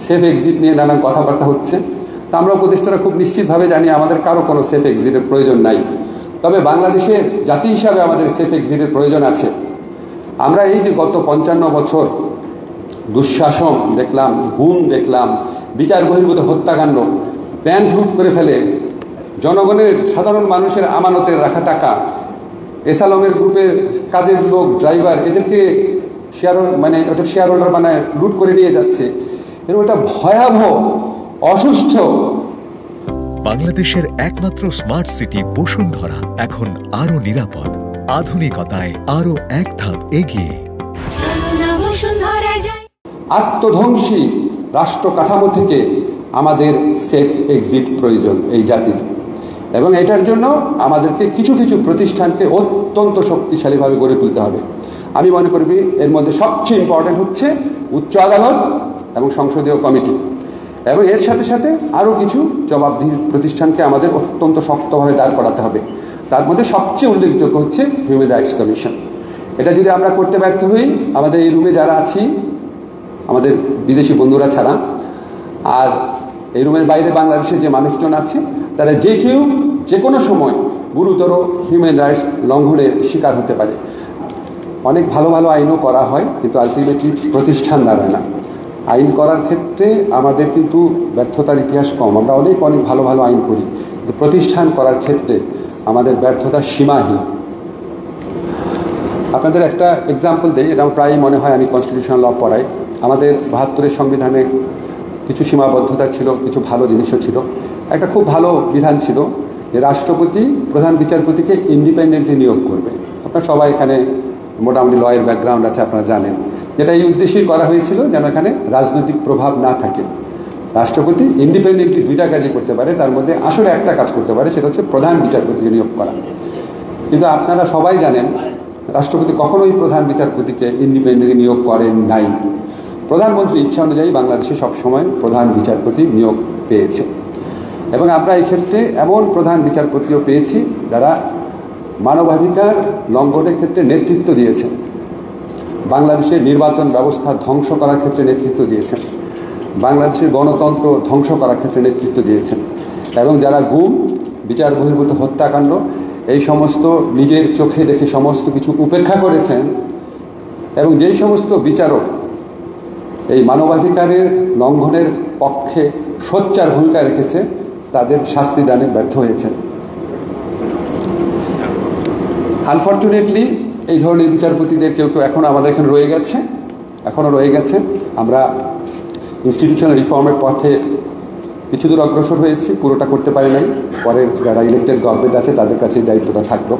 Safe exit নিয়ে নানান কথাবার্তা হচ্ছে। তা আমরা উপদেষ্টারা খুব নিশ্চিতভাবে জানি আমাদের কারো কোনো সেফ এক্সিটের প্রয়োজন নাই। তবে বাংলাদেশের জাতি হিসাবে আমাদের সেফ এক্সিটের প্রয়োজন আছে। আমরা এই যে গত 55 বছর দুঃশাসন দেখলাম, গুম দেখলাম, বিচার বহির্ভূত হত্যাকাণ্ড, প্যান্ট লুট করে ফেলে জনগণের, সাধারণ মানুষের আমানতের রাখা টাকা, এসালমের গ্রুপের কাজের লোক, ড্রাইভার, এদেরকে শেয়ার হোল্ডার বানায় লুট করে নিয়ে যাচ্ছে। এরকম একটা ভয়াবহ, অসুস্থ। বাংলাদেশের একমাত্র স্মার্ট সিটি বসুন্ধরা এখন আরো নিরাপদ, আধুনিকতায় আরো এক ধাপ এগিয়ে। আত্মধ্বংসী রাষ্ট্র কাঠামো থেকে আমাদের সেফ এক্সিট প্রয়োজন এই জাতির, এবং এটার জন্য আমাদেরকে কিছু কিছু প্রতিষ্ঠানকে অত্যন্ত শক্তিশালীভাবে গড়ে তুলতে হবে। আমি মনে করি এর মধ্যে সবচেয়ে ইম্পর্টেন্ট হচ্ছে উচ্চ আদালত এবং সংসদীয় কমিটি, এবং এর সাথে সাথে আরও কিছু জবাবদিহি প্রতিষ্ঠানকে আমাদের অত্যন্ত শক্তভাবে দাঁড় করাতে হবে। তার মধ্যে সবচেয়ে উল্লেখযোগ্য হচ্ছে হিউম্যান রাইটস কমিশন। এটা যদি আমরা করতে ব্যর্থ হই, আমাদের এই রুমে যারা আছি, আমাদের বিদেশি বন্ধুরা ছাড়া, আর এই রুমের বাইরে বাংলাদেশের যে মানুষজন আছে, তারা যে কেউ যে কোনো সময় গুরুতর হিউম্যান রাইটস লঙ্ঘনের শিকার হতে পারে। অনেক ভালো ভালো আইনও করা হয়, কিন্তু আলটিমেটলি প্রতিষ্ঠান দাঁড়ায় না। আইন করার ক্ষেত্রে আমাদের কিন্তু ব্যর্থতার ইতিহাস কম। আমরা অনেক অনেক ভালো ভালো আইন করি, কিন্তু প্রতিষ্ঠান করার ক্ষেত্রে আমাদের ব্যর্থতা সীমাহীন। আপনাদের একটা এক্সাম্পল দিই, এটা প্রায়ই মনে হয় আমি কনস্টিটিউশনাল ল পড়াই। আমাদের 72-এর সংবিধানে কিছু সীমাবদ্ধতা ছিল, কিছু ভালো জিনিসও ছিল। একটা খুব ভালো বিধান ছিল যে রাষ্ট্রপতি প্রধান বিচারপতিকে ইন্ডিপেন্ডেন্টলি নিয়োগ করবে। আপনারা সবাই এখানে মোটামুটি লয়ের ব্যাকগ্রাউন্ড আছে, আপনারা জানেন। যেটা এই উদ্দেশ্যেই করা হয়েছিল যেন এখানে রাজনৈতিক প্রভাব না থাকে। রাষ্ট্রপতি ইন্ডিপেন্ডেন্টলি দুইটা কাজই করতে পারে, তার মধ্যে আসলে একটা কাজ করতে পারে, সেটা হচ্ছে প্রধান বিচারপতিকে নিয়োগ করা। কিন্তু আপনারা সবাই জানেন রাষ্ট্রপতি কখনোই প্রধান বিচারপতিকে ইন্ডিপেন্ডেন্টলি নিয়োগ করেন নাই। প্রধানমন্ত্রীর ইচ্ছা অনুযায়ী বাংলাদেশে সবসময় প্রধান বিচারপতি নিয়োগ পেয়েছে, এবং আমরা এই ক্ষেত্রে এমন প্রধান বিচারপতিও পেয়েছি যারা মানবাধিকার লঙ্ঘনের ক্ষেত্রে নেতৃত্ব দিয়েছেন, বাংলাদেশের নির্বাচন ব্যবস্থা ধ্বংস করার ক্ষেত্রে নেতৃত্ব দিয়েছেন, বাংলাদেশের গণতন্ত্র ধ্বংস করার ক্ষেত্রে নেতৃত্ব দিয়েছেন, এবং যারা গুম, বিচার বহির্ভূত হত্যাকাণ্ড, এই সমস্ত নিজের চোখে দেখে সমস্ত কিছু উপেক্ষা করেছেন, এবং যেই সমস্ত বিচারক এই মানবাধিকারের লঙ্ঘনের পক্ষে সোচ্চার ভূমিকা রেখেছে, তাদের শাস্তি দানে ব্যর্থ হয়েছেন। আনফর্চুনেটলি এই ধরনের বিচারপতিদের কেউ কেউ এখনও আমাদের এখানে এখনও রয়ে গেছে। আমরা ইনস্টিটিউশনাল রিফর্মের পথে কিছু দূর অগ্রসর হয়েছি, পুরোটা করতে পারি নাই। পরের যারা ইলেক্টেড গভর্নমেন্ট আছে তাদের কাছে এই দায়িত্বটা থাকলো।